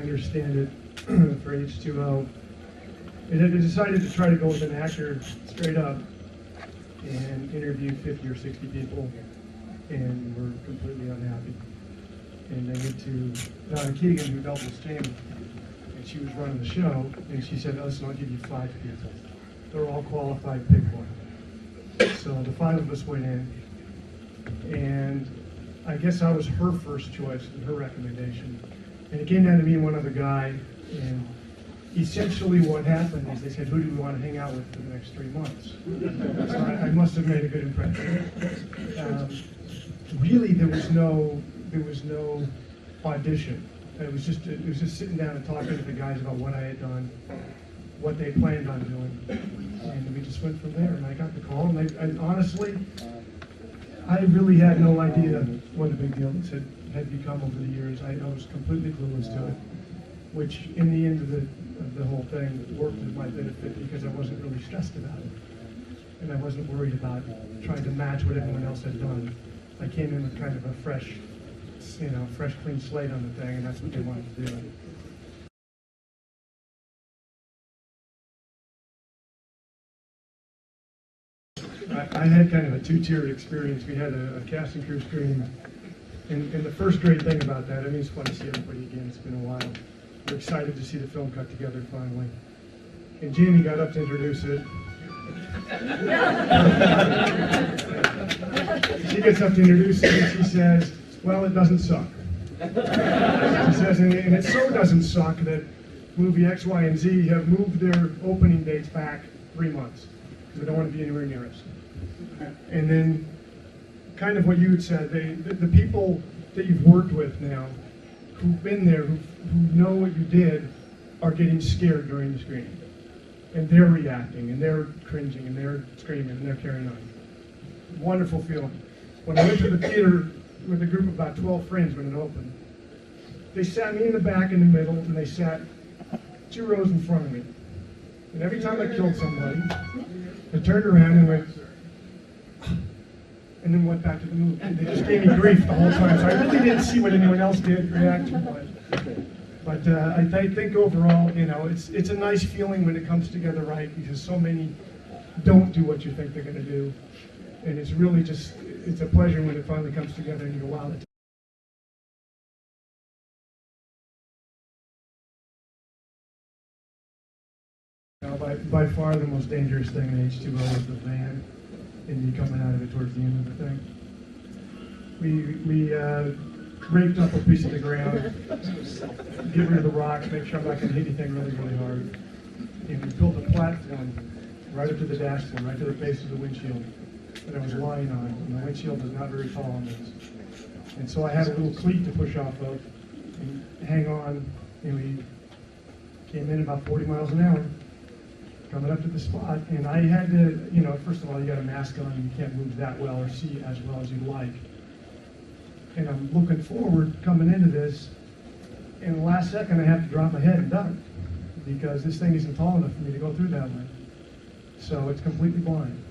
understand it, for H2O, it had decided to try to go with an actor straight up and interview 50 or 60 people, and were completely unhappy. And they went to Donna Keegan, who doubles Jamie, and she was running the show, and she said, listen, I'll give you 5 people. They're all qualified, pick one. So the 5 of us went in, and I guess I was her first choice and her recommendation. And it came down to me and one other guy, and essentially what happened is they said, who do we want to hang out with for the next 3 months? So I must have made a good impression. Really, there was no audition. It was just sitting down and talking to the guys about what I had done, what they planned on doing, and we just went from there. And I got the call, and honestly, I really had no idea what a big deal this had become over the years. I was completely clueless to it, which in the end of the whole thing worked to my benefit because I wasn't really stressed about it. And I wasn't worried about trying to match what everyone else had done. I came in with kind of a fresh clean slate on the thing, and that's what they wanted to do. I had kind of a 2-tiered experience. We had a casting crew screening, and the first great thing about that, I mean, it's fun to see everybody again. It's been a while. We're excited to see the film cut together finally. And Jamie got up to introduce it. She gets up to introduce it, and she says, well, it doesn't suck. She says, and it so doesn't suck that movie X, Y, and Z have moved their opening dates back 3 months. They don't want to be anywhere near us. And then, kind of what you had said, the people that you've worked with now, who've been there, who know what you did, are getting scared during the screening. And they're reacting, and they're cringing, and they're screaming, and they're carrying on. Wonderful feeling. When I went to the theater with a group of about 12 friends when it opened, they sat me in the back in the middle, and they sat 2 rows in front of me. And every time I killed somebody, I turned around and went, and then went back to the movie. And they just gave me grief the whole time. So I really didn't see what anyone else did reaction-wise. But I think overall, it's a nice feeling when it comes together right, because so many don't do what you think they're going to do. And it's really just, it's a pleasure when it finally comes together and you go, wow. By far the most dangerous thing in H2O is the van and you coming out of it towards the end of the thing. We raked up a piece of the ground, get rid of the rocks, make sure I'm not going to hit anything really, really hard. And we built a platform right up to the dashboard, right to the base of the windshield that I was lying on. And the windshield is not very tall on this. And so I had a little cleat to push off of and hang on, and we came in about 40 miles an hour. Coming up to the spot, and I had to, first of all, you got a mask on, and you can't move that well or see as well as you'd like. And I'm looking forward, coming into this, and the last second I have to drop my head and duck, because this thing isn't tall enough for me to go through that way. So it's completely blind.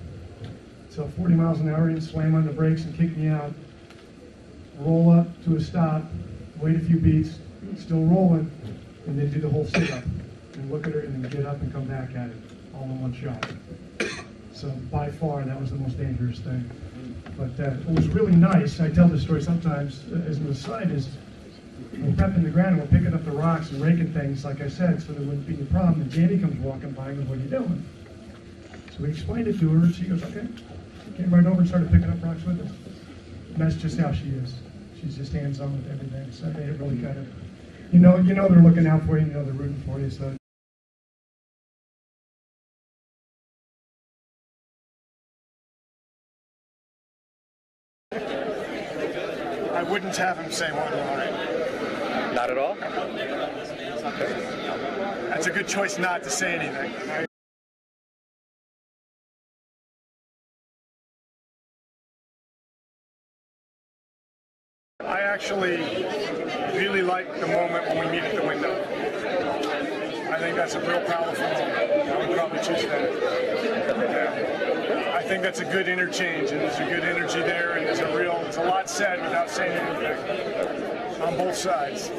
So 40 miles an hour, and slam on the brakes and kick me out, roll up to a stop, wait a few beats, still rolling, and then do the whole sit-up. And look at her and then get up and come back at it, all in one shot. So by far, that was the most dangerous thing. But what was really nice, I tell this story sometimes as an aside, is we're prepping the ground and we're picking up the rocks and raking things, like I said, so there wouldn't be any problem. And Jamie comes walking by and goes, what are you doing? So we explained it to her, and she goes, okay. She came right over and started picking up rocks with us. And that's just how she is. She's just hands-on with everything. So it made it really kind of, you know they're looking out for you, they're rooting for you. So. I wouldn't have him say one line. Not at all? That's a good choice not to say anything. I actually really like the moment when we meet at the window. I think that's a real powerful moment. I would probably choose that. I think that's a good interchange, and there's a good energy there, and there's a lot said without saying anything on both sides.